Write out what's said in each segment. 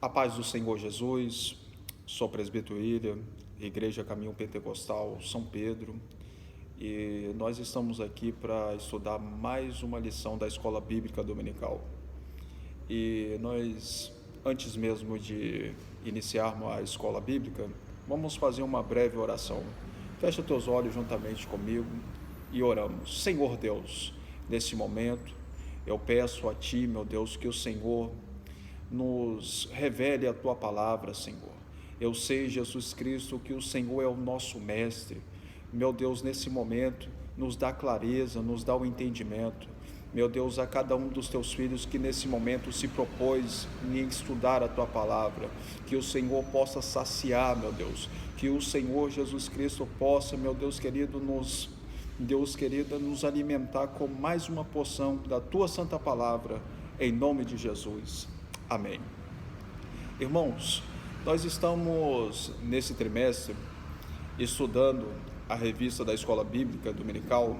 A paz do Senhor Jesus, sou presbítero William, Igreja Caminho Pentecostal São Pedro, e nós estamos aqui para estudar mais uma lição da Escola Bíblica Dominical. E nós, antes mesmo de iniciarmos a Escola Bíblica, vamos fazer uma breve oração. Fecha teus olhos juntamente comigo e oramos. Senhor Deus, nesse momento, eu peço a Ti, meu Deus, que o Senhor nos revele a Tua palavra, Senhor. Eu sei, Jesus Cristo, que o Senhor é o nosso mestre. Meu Deus, nesse momento, nos dá clareza, nos dá o entendimento. Meu Deus, a cada um dos Teus filhos que nesse momento se propôs em estudar a Tua palavra, que o Senhor possa saciar, meu Deus, que o Senhor Jesus Cristo possa, meu Deus querido, nos alimentar com mais uma porção da Tua santa palavra, em nome de Jesus. Amém. Irmãos, nós estamos nesse trimestre estudando a revista da Escola Bíblica Dominical,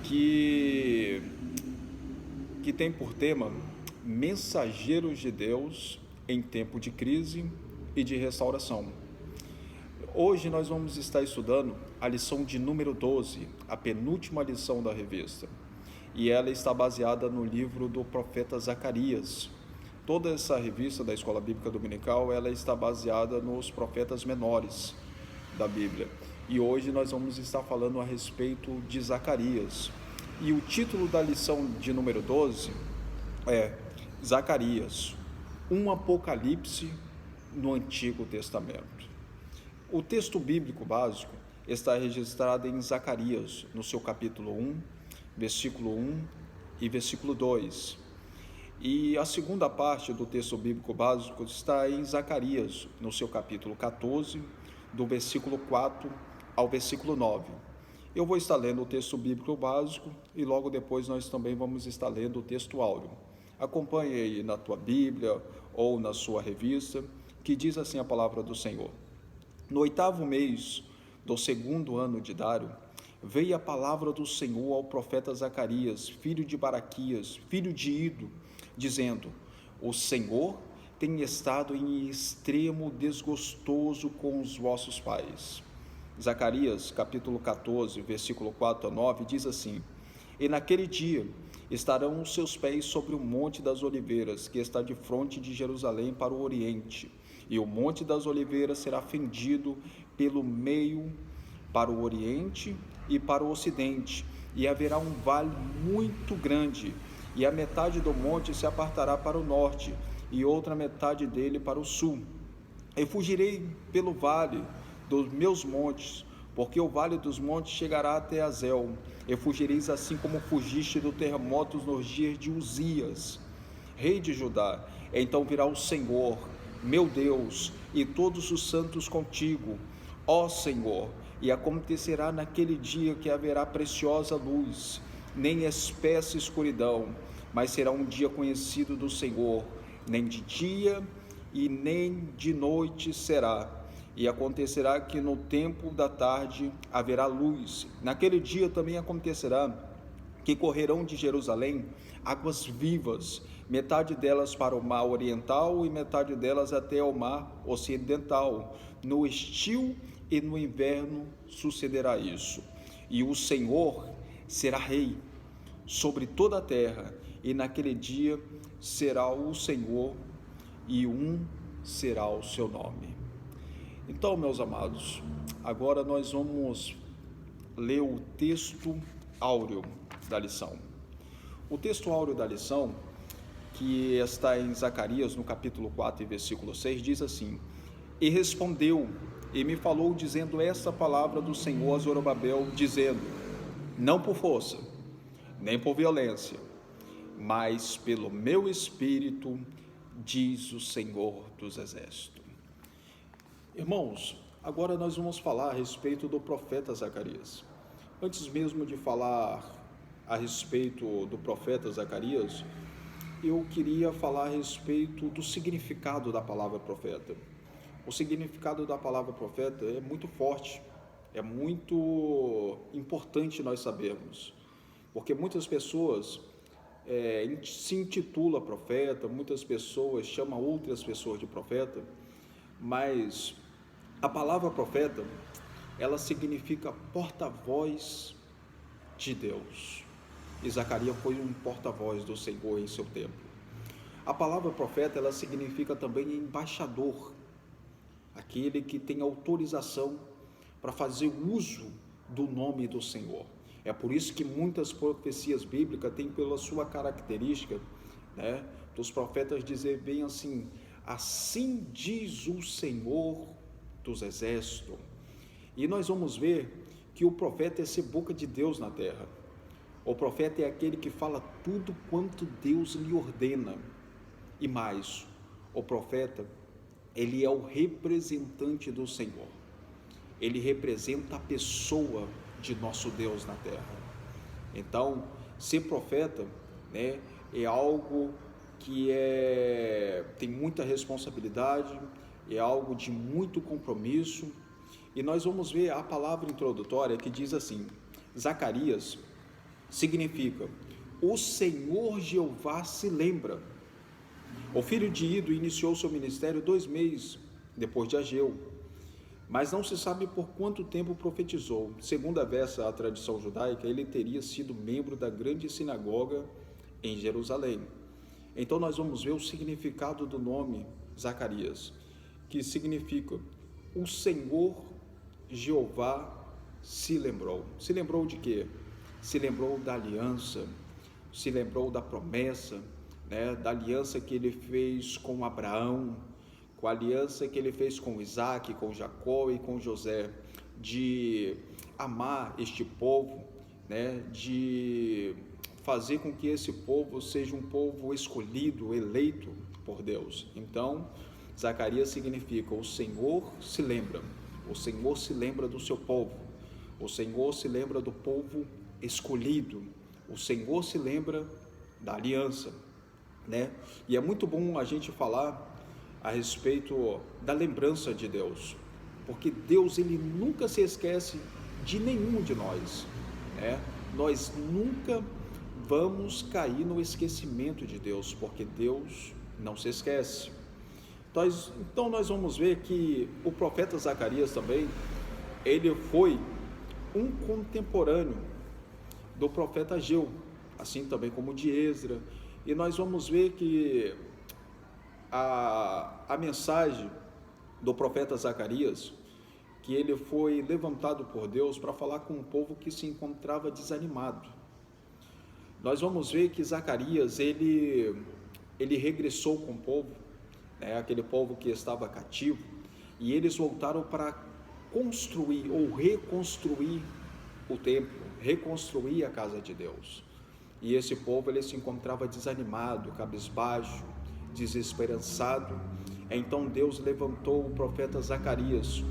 que tem por tema Mensageiros de Deus em tempo de crise e de restauração. Hoje nós vamos estar estudando a lição de número 12, a penúltima lição da revista. E ela está baseada no livro do profeta Zacarias. Toda essa revista da Escola Bíblica Dominical, ela está baseada nos profetas menores da Bíblia. E hoje nós vamos estar falando a respeito de Zacarias. E o título da lição de número 12 é Zacarias, um apocalipse no Antigo Testamento. O texto bíblico básico está registrado em Zacarias, no seu capítulo 1, versículo 1 e versículo 2. E a segunda parte do texto bíblico básico está em Zacarias, no seu capítulo 14, do versículo 4 ao versículo 9. Eu vou estar lendo o texto bíblico básico e logo depois nós também vamos estar lendo o texto áureo. Acompanhe aí na tua Bíblia ou na sua revista, que diz assim a palavra do Senhor. No 8º mês do 2º ano de Dário, veio a palavra do Senhor ao profeta Zacarias, filho de Baraquias, filho de Ido, dizendo: o Senhor tem estado em extremo desgostoso com os vossos pais. Zacarias, capítulo 14, versículo 4 a 9, diz assim: e naquele dia estarão os seus pés sobre o Monte das Oliveiras, que está de fronte de Jerusalém para o oriente, e o Monte das Oliveiras será fendido pelo meio para o oriente e para o ocidente, e haverá um vale muito grande, e a metade do monte se apartará para o norte, e outra metade dele para o sul. Eu fugirei pelo vale dos meus montes, porque o vale dos montes chegará até Azel. Eu fugireis assim como fugiste do terremoto nos dias de Uzias, rei de Judá. Então virá o Senhor, meu Deus, e todos os santos contigo, ó Senhor. E acontecerá naquele dia que haverá preciosa luz, nem espessa escuridão, mas será um dia conhecido do Senhor, nem de dia e nem de noite será. E acontecerá que no tempo da tarde haverá luz. Naquele dia também acontecerá que correrão de Jerusalém águas vivas, metade delas para o mar oriental e metade delas até ao mar ocidental. No estio e no inverno sucederá isso. E o Senhor será rei sobre toda a terra, e naquele dia será o Senhor, e um será o seu nome. Então, meus amados, agora nós vamos ler o texto áureo da lição. O texto áureo da lição, que está em Zacarias, no capítulo 4 e versículo 6, diz assim: e respondeu e me falou, dizendo esta palavra do Senhor a Zorobabel, dizendo: não por força, nem por violência, mas pelo meu Espírito, diz o Senhor dos Exércitos. Irmãos, agora nós vamos falar a respeito do profeta Zacarias. Antes mesmo de falar a respeito do profeta Zacarias, eu queria falar a respeito do significado da palavra profeta. O significado da palavra profeta é muito forte, é muito importante nós sabermos, porque muitas pessoas se intitula profeta, muitas pessoas chamam outras pessoas de profeta, mas a palavra profeta, ela significa porta-voz de Deus. E Zacarias foi um porta-voz do Senhor em seu tempo. A palavra profeta, ela significa também embaixador, aquele que tem autorização para fazer uso do nome do Senhor. É por isso que muitas profecias bíblicas têm pela sua característica, né, dos profetas dizer bem assim: assim diz o Senhor dos exércitos. E nós vamos ver que o profeta é ser boca de Deus na terra. O profeta é aquele que fala tudo quanto Deus lhe ordena. E mais, o profeta, ele é o representante do Senhor. Ele representa a pessoa de nosso Deus na terra. Então, ser profeta, né, é algo que tem muita responsabilidade, é algo de muito compromisso. E nós vamos ver a palavra introdutória que diz assim: Zacarias significa o Senhor Jeová se lembra. O filho de Ido iniciou seu ministério 2 meses depois de Ageu, mas não se sabe por quanto tempo profetizou. Segundo a tradição judaica, ele teria sido membro da grande sinagoga em Jerusalém. Então nós vamos ver o significado do nome Zacarias, que significa o Senhor Jeová se lembrou. Se lembrou de quê? Se lembrou da aliança, se lembrou da promessa, né, da aliança que ele fez com Abraão, com a aliança que ele fez com Isaac, com Jacó e com José, de amar este povo, né, de fazer com que esse povo seja um povo escolhido, eleito por Deus. Então, Zacarias significa o Senhor se lembra. O Senhor se lembra do seu povo. O Senhor se lembra do povo escolhido. O Senhor se lembra da aliança, né? E é muito bom a gente falar a respeito da lembrança de Deus, porque Deus, ele nunca se esquece de nenhum de nós, né? Nós nunca vamos cair no esquecimento de Deus, porque Deus não se esquece. Então nós vamos ver que o profeta Zacarias também, ele foi um contemporâneo do profeta Ageu, assim também como de Esdras. E nós vamos ver que a mensagem do profeta Zacarias, que ele foi levantado por Deus para falar com um povo que se encontrava desanimado. Nós vamos ver que Zacarias, ele regressou com o povo, né, aquele povo que estava cativo, e eles voltaram para construir ou reconstruir o templo, reconstruir a casa de Deus. E esse povo, ele se encontrava desanimado, cabisbaixo, desesperançado. Então Deus levantou o profeta Zacarias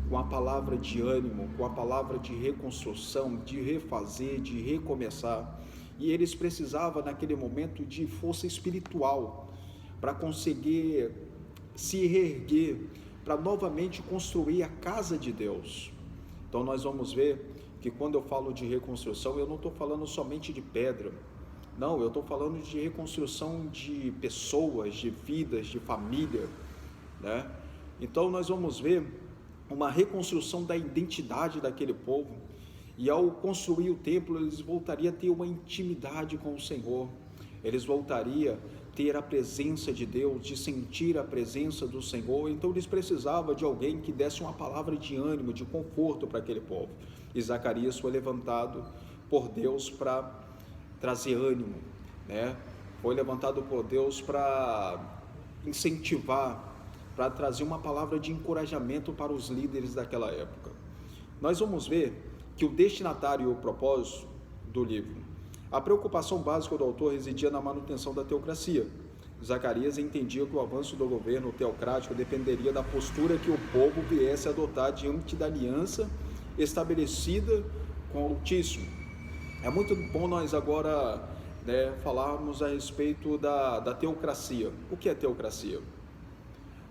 com a palavra de ânimo, com a palavra de reconstrução, de refazer, de recomeçar. E eles precisavam naquele momento de força espiritual para conseguir se reerguer, para novamente construir a casa de Deus. Então nós vamos ver que quando eu falo de reconstrução, eu não estou falando somente de pedra. Não, eu estou falando de reconstrução de pessoas, de vidas, de família, né? Então nós vamos ver uma reconstrução da identidade daquele povo, e ao construir o templo, eles voltariam a ter uma intimidade com o Senhor, eles voltariam a ter a presença de Deus, de sentir a presença do Senhor. Então eles precisavam de alguém que desse uma palavra de ânimo, de conforto para aquele povo, e Zacarias foi levantado por Deus para trazer ânimo, né? Foi levantado por Deus para incentivar, para trazer uma palavra de encorajamento para os líderes daquela época. Nós vamos ver que o destinatário e o propósito do livro, a preocupação básica do autor residia na manutenção da teocracia. Zacarias entendia que o avanço do governo teocrático dependeria da postura que o povo viesse a adotar diante da aliança estabelecida com o Altíssimo. É muito bom nós agora, né, falarmos a respeito da teocracia. O que é teocracia?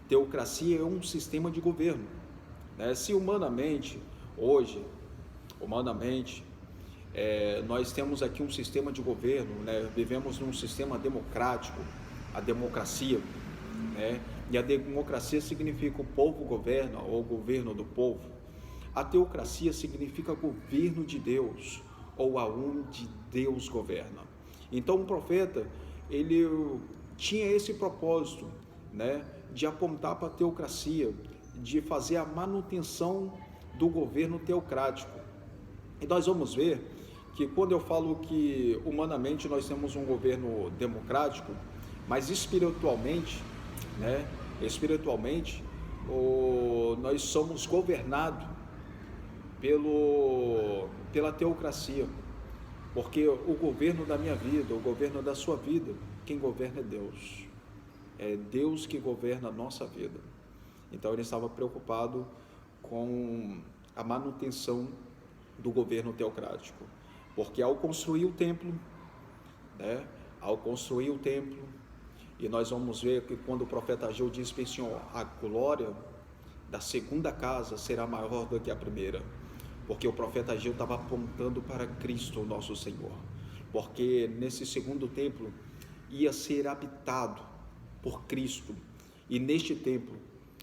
Teocracia é um sistema de governo, né? Se humanamente, hoje, Nós temos aqui um sistema de governo, né? Vivemos num sistema democrático, a democracia, né? E a democracia significa o povo governa, ou governo do povo. A teocracia significa governo de Deus, ou aonde Deus governa. Então o profeta, ele tinha esse propósito, né, de apontar para a teocracia, de fazer a manutenção do governo teocrático. E nós vamos ver que quando eu falo que humanamente nós temos um governo democrático, mas espiritualmente, né, nós somos governados pela teocracia, porque o governo da minha vida, o governo da sua vida, quem governa é Deus. É Deus que governa a nossa vida. Então ele estava preocupado com a manutenção do governo teocrático, porque ao construir o templo, né, e nós vamos ver que quando o profeta Ageu diz para o Senhor, a glória da segunda casa será maior do que a primeira, porque o profeta Ageu estava apontando para Cristo, nosso Senhor, porque nesse segundo templo ia ser habitado por Cristo, e neste templo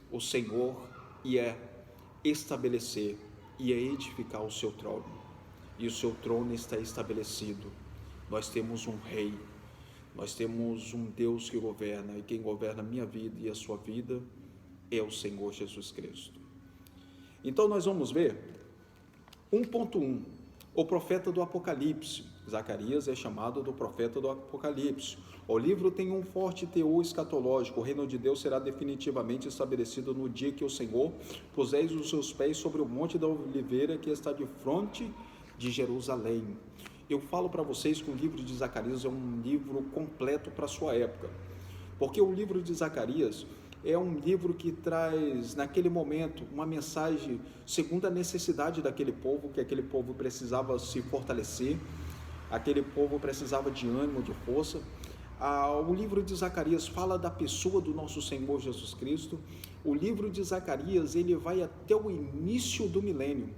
o Senhor ia estabelecer, ia edificar o seu trono, e o seu trono está estabelecido. Nós temos um rei, nós temos um Deus que governa, e quem governa a minha vida e a sua vida é o Senhor Jesus Cristo. Então nós vamos ver 1.1, o profeta do Apocalipse. Zacarias é chamado do profeta do Apocalipse. O livro tem um forte teor escatológico. O reino de Deus será definitivamente estabelecido no dia que o Senhor puser os seus pés sobre o monte da oliveira que está de fronte de Jerusalém. Eu falo para vocês que o livro de Zacarias é um livro completo para a sua época, porque o livro de Zacarias é um livro que traz, naquele momento, uma mensagem segundo a necessidade daquele povo, que aquele povo precisava se fortalecer, aquele povo precisava de ânimo, de força. O livro de Zacarias fala da pessoa do nosso Senhor Jesus Cristo. O livro de Zacarias, ele vai até o início do milênio,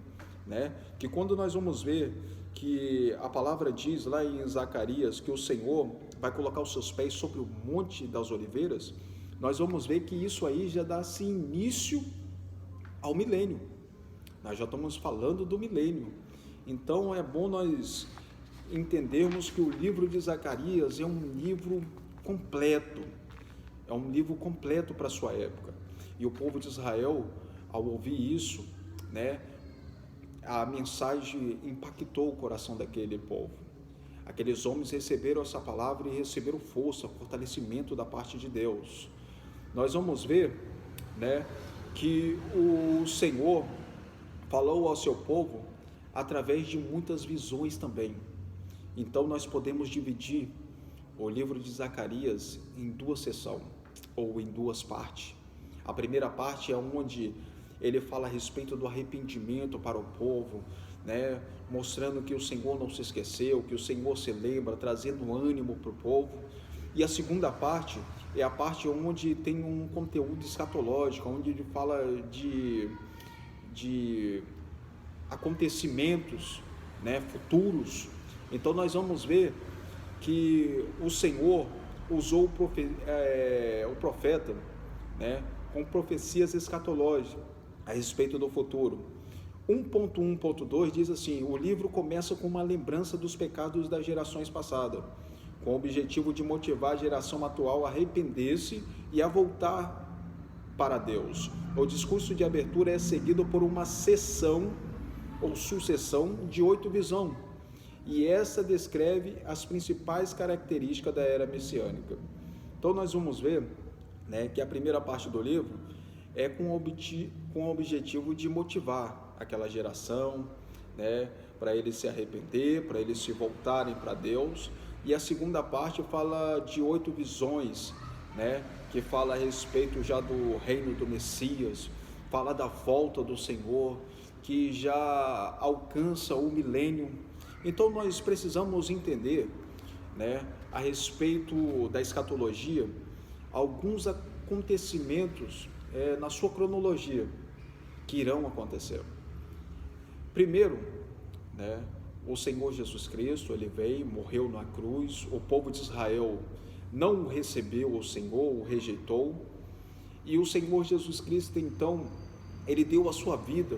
né? Que quando nós vamos ver que a palavra diz lá em Zacarias que o Senhor vai colocar os seus pés sobre o monte das oliveiras, nós vamos ver que isso aí já dá-se início ao milênio. Nós já estamos falando do milênio. Então é bom nós entendermos que o livro de Zacarias é um livro completo. É um livro completo para a sua época. E o povo de Israel, ao ouvir isso, né, a mensagem impactou o coração daquele povo. Aqueles homens receberam essa palavra e receberam força, fortalecimento da parte de Deus. Nós vamos ver, né, que o Senhor falou ao seu povo através de muitas visões também. Então nós podemos dividir o livro de Zacarias em duas seções, ou em duas partes. A primeira parte é onde ele fala a respeito do arrependimento para o povo, né, mostrando que o Senhor não se esqueceu, que o Senhor se lembra, trazendo ânimo para o povo. E a segunda parte é a parte onde tem um conteúdo escatológico, onde ele fala de acontecimentos, né, futuros. Então nós vamos ver que o Senhor usou o profeta, né, com profecias escatológicas a respeito do futuro. 1.1.2 diz assim: o livro começa com uma lembrança dos pecados das gerações passadas, com o objetivo de motivar a geração atual a arrepender-se e a voltar para Deus. O discurso de abertura é seguido por uma sessão ou sucessão de 8 visões, e essa descreve as principais características da era messiânica. Então nós vamos ver, né, que a primeira parte do livro é com o objetivo de motivar aquela geração, né, para eles se arrepender, para eles se voltarem para Deus. E a segunda parte fala de 8 visões, né, que fala a respeito já do reino do Messias, fala da volta do Senhor, que já alcança o milênio. Então nós precisamos entender, né, a respeito da escatologia, alguns acontecimentos na sua cronologia que irão acontecer. Primeiro, né, o Senhor Jesus Cristo, ele veio, morreu na cruz, o povo de Israel não o recebeu, o Senhor o rejeitou, e o Senhor Jesus Cristo, então, ele deu a sua vida,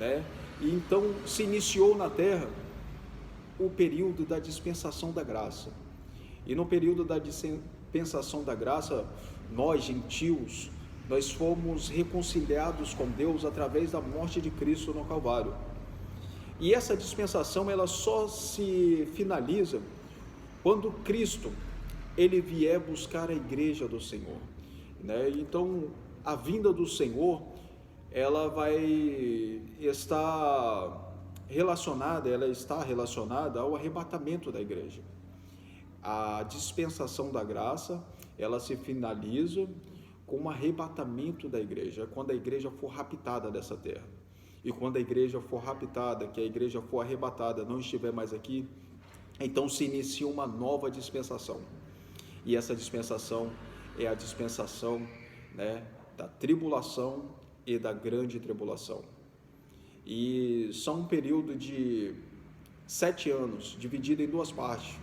né? E então se iniciou na terra o período da dispensação da graça. E no período da dispensação da graça, nós, gentios, nós fomos reconciliados com Deus através da morte de Cristo no Calvário. E essa dispensação, ela só se finaliza quando Cristo, ele vier buscar a igreja do Senhor, né? Então, a vinda do Senhor, ela está relacionada ao arrebatamento da igreja. A dispensação da graça, ela se finaliza com o arrebatamento da igreja, quando a igreja for raptada dessa terra. E quando a igreja for raptada, que a igreja for arrebatada, não estiver mais aqui, então se inicia uma nova dispensação. E essa dispensação é a dispensação, né, da tribulação e da grande tribulação. E são um período de 7 anos, dividido em 2 partes.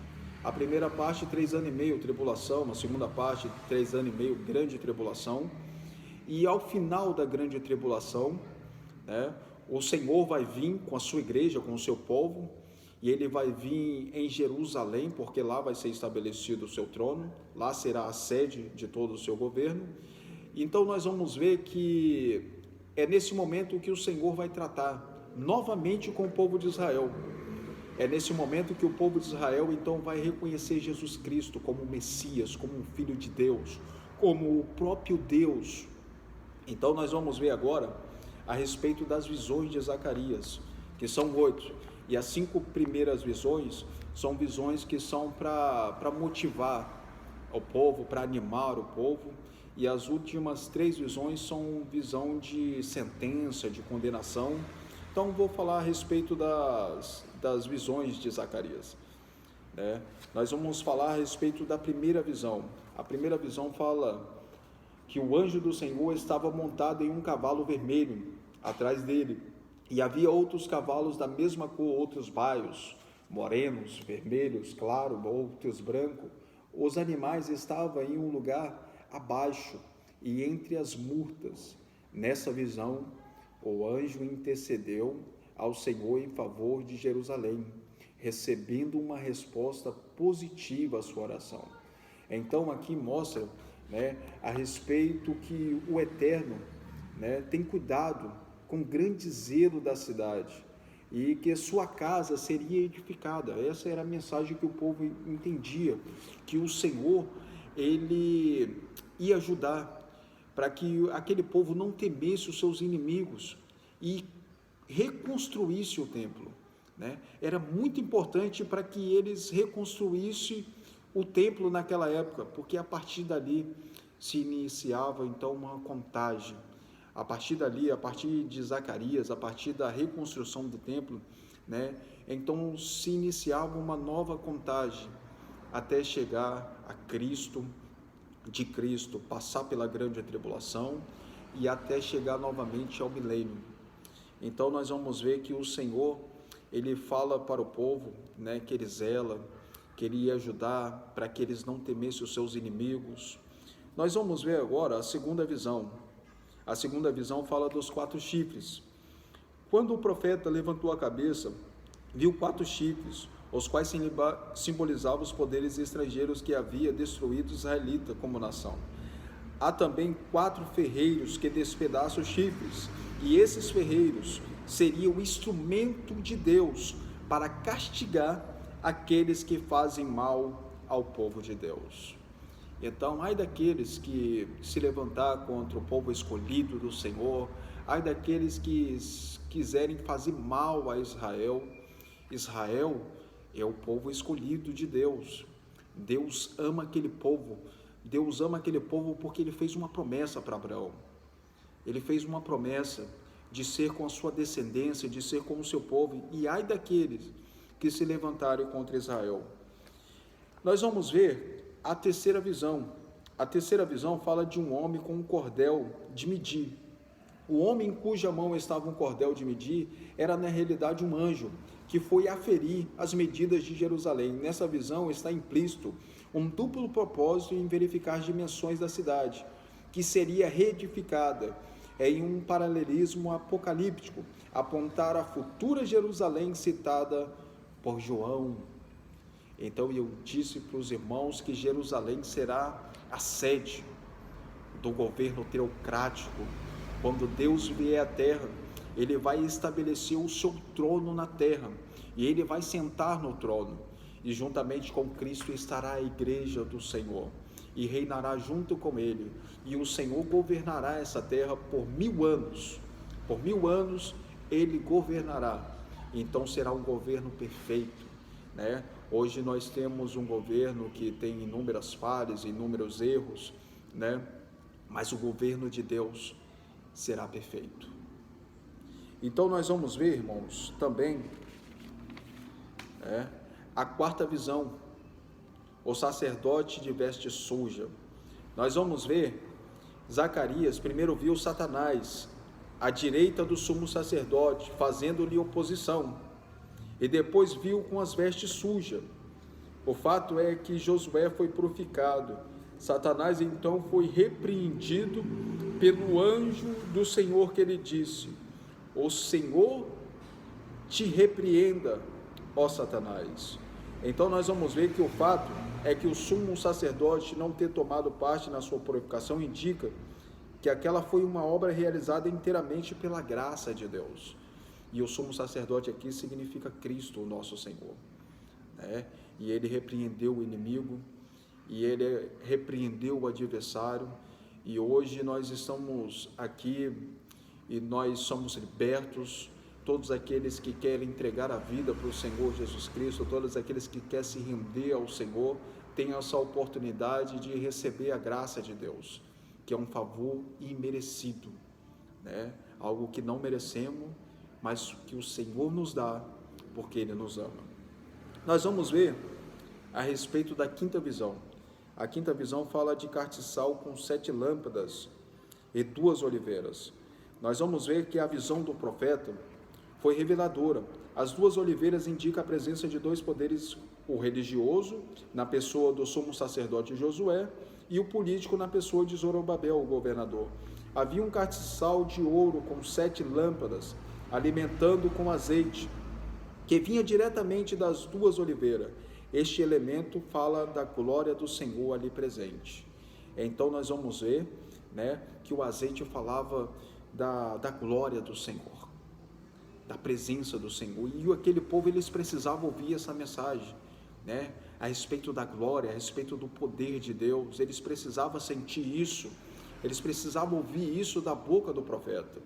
A primeira parte, 3 anos e meio, tribulação. A segunda parte, 3 anos e meio, grande tribulação. E ao final da grande tribulação, né, o Senhor vai vir com a sua igreja, com o seu povo, e ele vai vir em Jerusalém, porque lá vai ser estabelecido o seu trono, lá será a sede de todo o seu governo. Então nós vamos ver que é nesse momento que o Senhor vai tratar novamente com o povo de Israel. É nesse momento que o povo de Israel então vai reconhecer Jesus Cristo como Messias, como um Filho de Deus, como o próprio Deus. Então nós vamos ver agora a respeito das visões de Zacarias, que são 8. E as 5 primeiras visões são visões que são para motivar o povo, para animar o povo. E as últimas 3 visões são visão de sentença, de condenação. Então vou falar a respeito das visões de Zacarias, né? Nós vamos falar a respeito da primeira visão. A primeira visão fala que o anjo do Senhor estava montado em um cavalo vermelho atrás dele, e havia outros cavalos da mesma cor, outros baios, morenos, vermelhos, claro, outros brancos. Os animais estavam em um lugar abaixo e entre as murtas. Nessa visão, o anjo intercedeu ao Senhor em favor de Jerusalém, recebendo uma resposta positiva à sua oração. Então aqui mostra, né, a respeito que o Eterno, né, tem cuidado com grande zelo da cidade e que a sua casa seria edificada. Essa era a mensagem que o povo entendia, que o Senhor, ele ia ajudar para que aquele povo não temesse os seus inimigos e reconstruísse o templo, né? Era muito importante para que eles reconstruíssem o templo naquela época, porque a partir dali se iniciava então uma contagem. A partir dali, a partir de Zacarias, a partir da reconstrução do templo, né, então se iniciava uma nova contagem até chegar a Cristo, de Cristo, passar pela grande tribulação e até chegar novamente ao milênio. Então nós vamos ver que o Senhor, ele fala para o povo, né, que ele zela, que ele ia ajudar para que eles não temessem os seus inimigos. Nós vamos ver agora a segunda visão. A segunda visão fala dos 4 chifres. Quando o profeta levantou a cabeça, viu 4 chifres, os quais simbolizavam os poderes estrangeiros que havia destruído os israelitas como nação. Há também 4 ferreiros que despedaçam os chifres, e esses ferreiros seriam o instrumento de Deus para castigar aqueles que fazem mal ao povo de Deus. Então, ai daqueles que se levantar contra o povo escolhido do Senhor, ai daqueles que quiserem fazer mal a Israel. Israel é o povo escolhido de Deus. Deus ama aquele povo. Deus ama aquele povo porque ele fez uma promessa para Abraão. Ele fez uma promessa de ser com a sua descendência, de ser com o seu povo. E ai daqueles que se levantarem contra Israel. Nós vamos ver a terceira visão. A terceira visão fala de um homem com um cordel de medir. O homem em cuja mão estava um cordel de medir era na realidade um anjo que foi aferir as medidas de Jerusalém. Nessa visão está implícito um duplo propósito em verificar as dimensões da cidade, que seria reedificada em um paralelismo apocalíptico, apontar a futura Jerusalém citada por João. Então eu disse para os irmãos que Jerusalém será a sede do governo teocrático. Quando Deus vier à terra, Ele vai estabelecer o seu trono na terra, e Ele vai sentar no trono, e juntamente com Cristo estará a igreja do Senhor, e reinará junto com Ele, e o Senhor governará essa terra por 1000 anos. Por 1000 anos Ele governará. Então será um governo perfeito, né? Hoje nós temos um governo que tem inúmeras falhas, inúmeros erros, né? Mas o governo de Deus será perfeito. Então nós vamos ver, irmãos, também a quarta visão, o sacerdote de veste suja. Nós vamos ver, Zacarias primeiro viu Satanás à direita do sumo sacerdote, fazendo-lhe oposição, e depois viu com as vestes sujas. O fato é que Josué foi purificado. Satanás então foi repreendido pelo anjo do Senhor, que lhe disse: o Senhor te repreenda, ó Satanás. Então nós vamos ver que o fato é que o sumo sacerdote não ter tomado parte na sua purificação indica que aquela foi uma obra realizada inteiramente pela graça de Deus. E o sumo sacerdote aqui significa Cristo, o nosso Senhor, né? E ele repreendeu o inimigo, e ele repreendeu o adversário, e hoje nós estamos aqui e nós somos libertos. Todos aqueles que querem entregar a vida para o Senhor Jesus Cristo, todos aqueles que querem se render ao Senhor, têm essa oportunidade de receber a graça de Deus, que é um favor imerecido, né? Algo que não merecemos, mas que o Senhor nos dá, porque Ele nos ama. Nós vamos ver a respeito da quinta visão. A quinta visão fala de cartiçal com 7 lâmpadas e 2 oliveiras. Nós vamos ver que a visão do profeta foi reveladora. As 2 oliveiras indicam a presença de 2 poderes, o religioso, na pessoa do sumo sacerdote Josué, e o político, na pessoa de Zorobabel, o governador. Havia um castiçal de ouro com 7 lâmpadas, alimentando com azeite, que vinha diretamente das 2 oliveiras. Este elemento fala da glória do Senhor ali presente. Então nós vamos ver, né, que o azeite falava da glória do Senhor, da presença do Senhor, e aquele povo, eles precisavam ouvir essa mensagem, né, a respeito da glória, a respeito do poder de Deus. Eles precisavam sentir isso, eles precisavam ouvir isso da boca do profeta.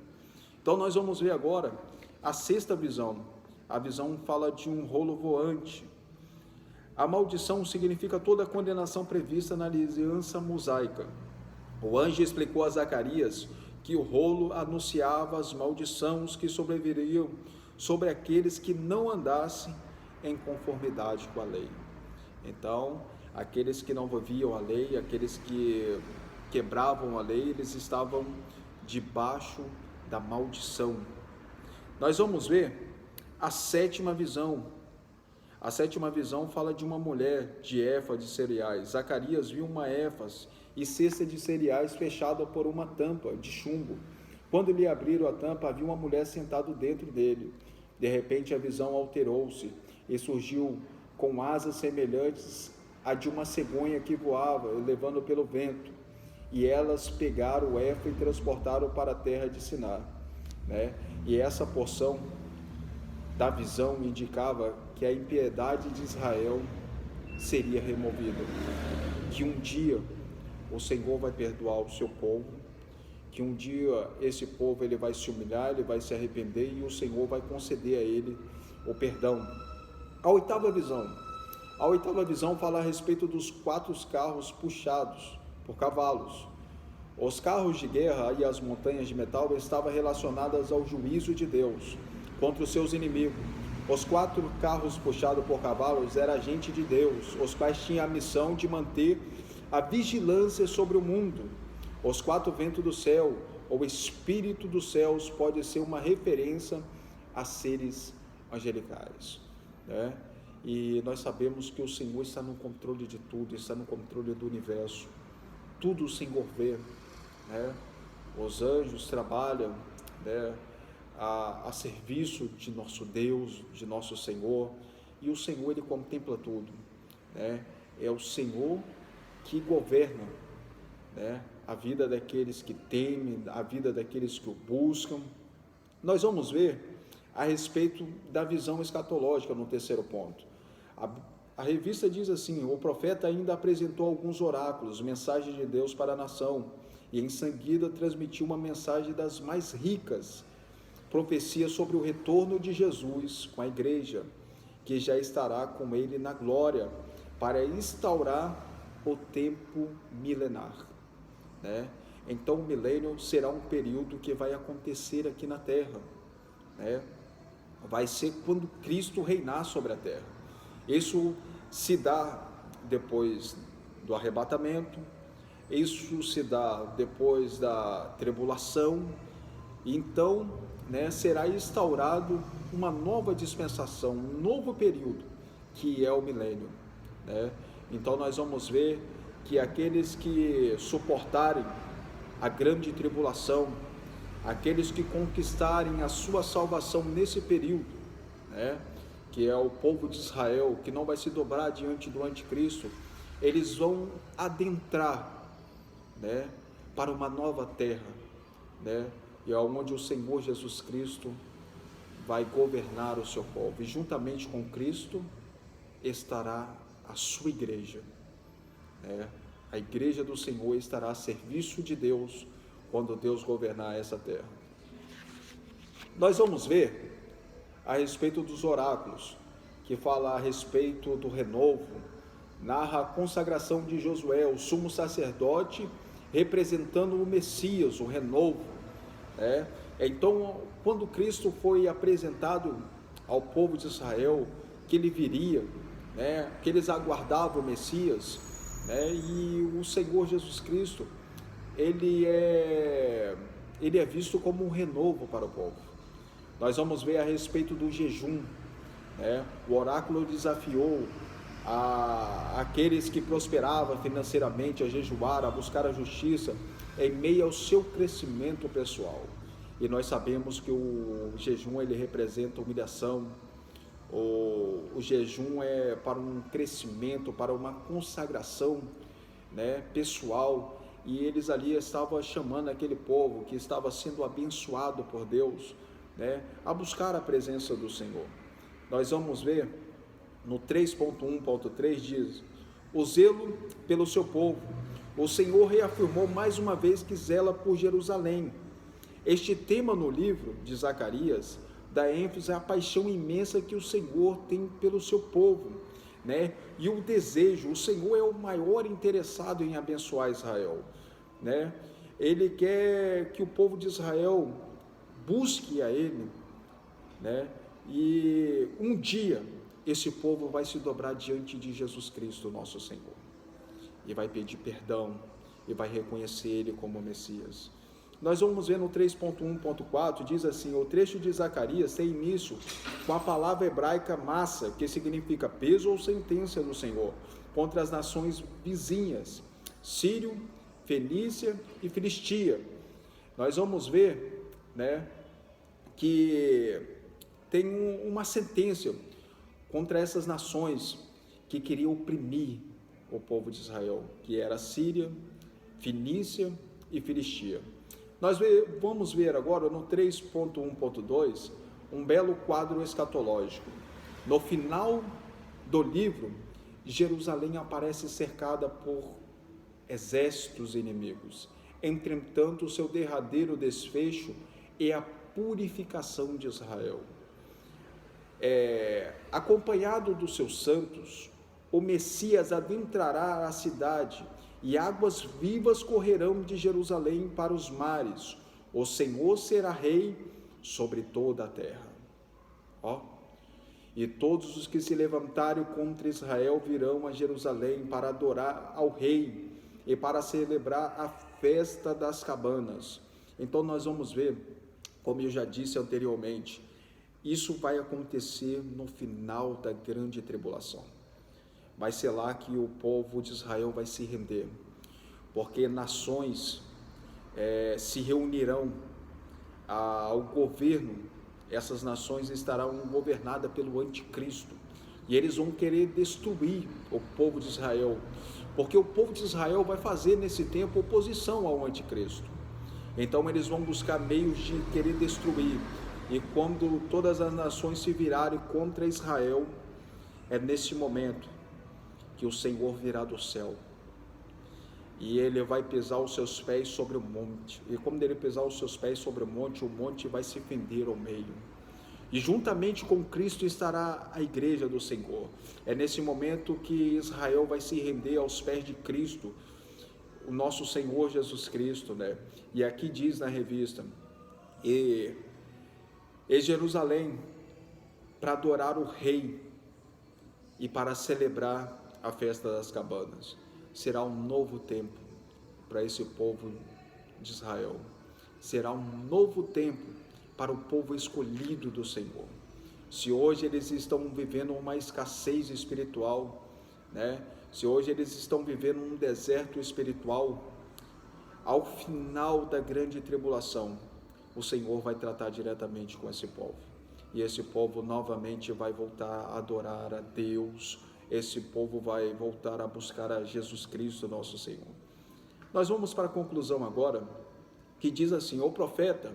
Então nós vamos ver agora a 6ª visão. A visão fala de um rolo voante. A maldição significa toda a condenação prevista na aliança mosaica. O anjo explicou a Zacarias que o rolo anunciava as maldições que sobreviriam sobre aqueles que não andassem em conformidade com a lei. Então, aqueles que não viviam a lei, aqueles que quebravam a lei, eles estavam debaixo da maldição. Nós vamos ver a 7ª visão. A 7ª visão fala de uma mulher de éfa de cereais. Zacarias viu uma éfas e cesta de cereais fechada por uma tampa de chumbo. Quando lhe abriram a tampa, havia uma mulher sentada dentro dele. De repente a visão alterou-se e surgiu com asas semelhantes a de uma cegonha que voava, levando pelo vento. E elas pegaram o éfa e transportaram para a terra de Siná, né? E essa porção da visão indicava que a impiedade de Israel seria removida, que um dia o Senhor vai perdoar o seu povo, que um dia esse povo ele vai se humilhar, ele vai se arrepender e o Senhor vai conceder a ele o perdão. A 8ª visão. A 8ª visão fala a respeito dos 4 carros puxados por cavalos. Os carros de guerra e as montanhas de metal estavam relacionadas ao juízo de Deus contra os seus inimigos. Os 4 carros puxados por cavalos eram agentes de Deus, os quais tinham a missão de manter a vigilância sobre o mundo. Os 4 ventos do céu, ou espírito dos céus, pode ser uma referência a seres angelicais, né? E nós sabemos que o Senhor está no controle de tudo, está no controle do universo, tudo o Senhor vê, né? Os anjos trabalham, né, a serviço de nosso Deus, de nosso Senhor, e o Senhor, ele contempla tudo, né? É o Senhor que governa, né, a vida daqueles que temem, a vida daqueles que o buscam. Nós vamos ver a respeito da visão escatológica no terceiro ponto. A revista diz assim: o profeta ainda apresentou alguns oráculos, mensagens de Deus para a nação, e em seguida transmitiu uma mensagem das mais ricas, profecia sobre o retorno de Jesus com a igreja, que já estará com ele na glória, para instaurar o tempo milenar, né? Então o milênio será um período que vai acontecer aqui na terra, né? Vai ser quando Cristo reinar sobre a terra. Isso se dá depois do arrebatamento, isso se dá depois da tribulação. Então, né, será instaurado uma nova dispensação, um novo período, que é o milênio, né? Então nós vamos ver que aqueles que suportarem a grande tribulação, aqueles que conquistarem a sua salvação nesse período, né, que é o povo de Israel, que não vai se dobrar diante do anticristo, eles vão adentrar, né, para uma nova terra, né, e é onde o Senhor Jesus Cristo vai governar o seu povo, e juntamente com Cristo estará a sua igreja, né? A igreja do Senhor estará a serviço de Deus quando Deus governar essa terra. Nós vamos ver a respeito dos oráculos, que fala a respeito do renovo, narra a consagração de Josué, o sumo sacerdote, representando o Messias, o renovo, né? Então, quando Cristo foi apresentado ao povo de Israel, que ele viria, né, que eles aguardavam o Messias, né, e o Senhor Jesus Cristo, ele é visto como um renovo para o povo. Nós vamos ver a respeito do jejum, né? O oráculo desafiou aqueles que prosperavam financeiramente a jejuar, a buscar a justiça em meio ao seu crescimento pessoal. E nós sabemos que o jejum, ele representa humilhação. O jejum é para um crescimento, para uma consagração, né, pessoal, e eles ali estavam chamando aquele povo que estava sendo abençoado por Deus, né, a buscar a presença do Senhor. Nós vamos ver no 3.1.3 diz: o zelo pelo seu povo. O Senhor reafirmou mais uma vez que zela por Jerusalém. Este tema no livro de Zacarias dá ênfase à paixão imensa que o Senhor tem pelo seu povo, né? E o desejo, o Senhor é o maior interessado em abençoar Israel, né? Ele quer que o povo de Israel busque a Ele, né? E um dia esse povo vai se dobrar diante de Jesus Cristo, nosso Senhor, e vai pedir perdão, e vai reconhecer Ele como Messias. Nós vamos ver no 3.1.4, diz assim: o trecho de Zacarias tem início com a palavra hebraica massa, que significa peso ou sentença do Senhor, contra as nações vizinhas, Sírio, Fenícia e Filistia. Nós vamos ver, né, que tem uma sentença contra essas nações que queriam oprimir o povo de Israel, que era Síria, Fenícia e Filistia. Nós vamos ver agora no 3.1.2 um belo quadro escatológico. No final do livro, Jerusalém aparece cercada por exércitos inimigos. Entretanto, o seu derradeiro desfecho é a purificação de Israel. Acompanhado dos seus santos, o Messias adentrará a cidade e águas vivas correrão de Jerusalém para os mares. O Senhor será rei sobre toda a terra. E todos os que se levantarem contra Israel virão a Jerusalém para adorar ao rei e para celebrar a festa das cabanas. Então nós vamos ver, como eu já disse anteriormente, Isso vai acontecer no final da grande tribulação. Vai ser lá que o povo de Israel vai se render, porque nações se reunirão ao governo. Essas nações estarão governadas pelo anticristo, e eles vão querer destruir o povo de Israel, porque o povo de Israel vai fazer nesse tempo oposição ao anticristo. Então eles vão buscar meios de querer destruir, e quando todas as nações se virarem contra Israel, é nesse momento que o Senhor virá do céu, e ele vai pisar os seus pés sobre o monte, e quando ele pisar os seus pés sobre o monte vai se fender ao meio, e juntamente com Cristo estará a igreja do Senhor. É nesse momento que Israel vai se render aos pés de Cristo, o nosso Senhor Jesus Cristo, né? E aqui diz na revista, e Jerusalém, para adorar o rei e para celebrar a festa das cabanas. Será um novo tempo para esse povo de Israel. Será um novo tempo para o povo escolhido do Senhor. Se hoje eles estão vivendo uma escassez espiritual, né? Se hoje eles estão vivendo um deserto espiritual, ao final da grande tribulação, o Senhor vai tratar diretamente com esse povo. E esse povo novamente vai voltar a adorar a Deus. Esse povo vai voltar a buscar a Jesus Cristo, nosso Senhor. Nós vamos para a conclusão agora, que diz assim: o profeta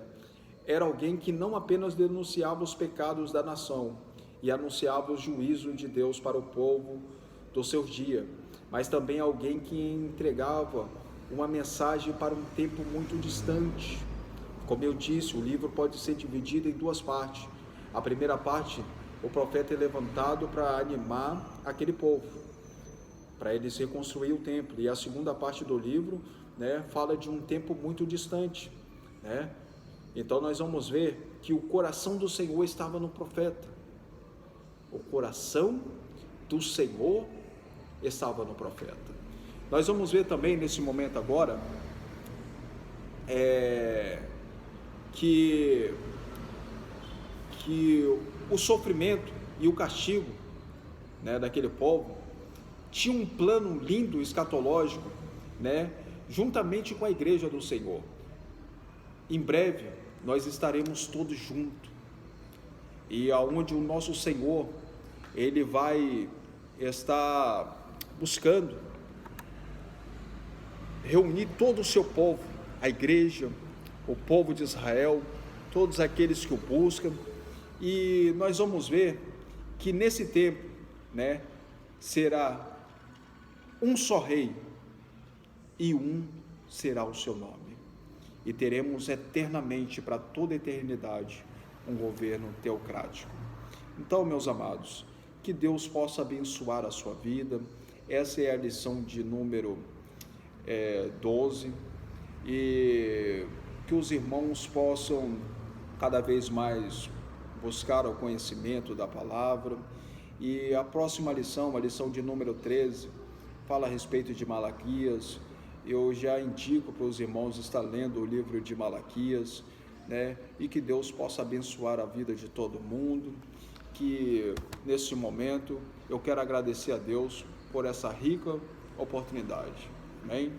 era alguém que não apenas denunciava os pecados da nação e anunciava o juízo de Deus para o povo do seu dia, mas também alguém que entregava uma mensagem para um tempo muito distante. Como eu disse, o livro pode ser dividido em duas partes. A primeira parte, o profeta é levantado para animar aquele povo, para eles reconstruir o templo. E a segunda parte do livro, né, fala de um tempo muito distante, né? Então nós vamos ver que o coração do Senhor estava no profeta. O coração do Senhor estava no profeta. Nós vamos ver também nesse momento agora que o sofrimento e o castigo, né, daquele povo tinha um plano lindo, escatológico, né, juntamente com a igreja do Senhor. Em breve nós estaremos todos juntos, e aonde o nosso Senhor ele vai estar buscando reunir todo o seu povo, a igreja, o povo de Israel, todos aqueles que o buscam. E nós vamos ver que nesse tempo, né, será um só rei, e um será o seu nome, e teremos eternamente, para toda a eternidade, um governo teocrático. Então, meus amados, que Deus possa abençoar a sua vida. Essa é a lição de número 12, e que os irmãos possam cada vez mais buscar o conhecimento da palavra. E a próxima lição, a lição de número 13, fala a respeito de Malaquias. Eu já indico para os irmãos estar lendo o livro de Malaquias, né? E que Deus possa abençoar a vida de todo mundo. Que nesse momento eu quero agradecer a Deus por essa rica oportunidade. Amém?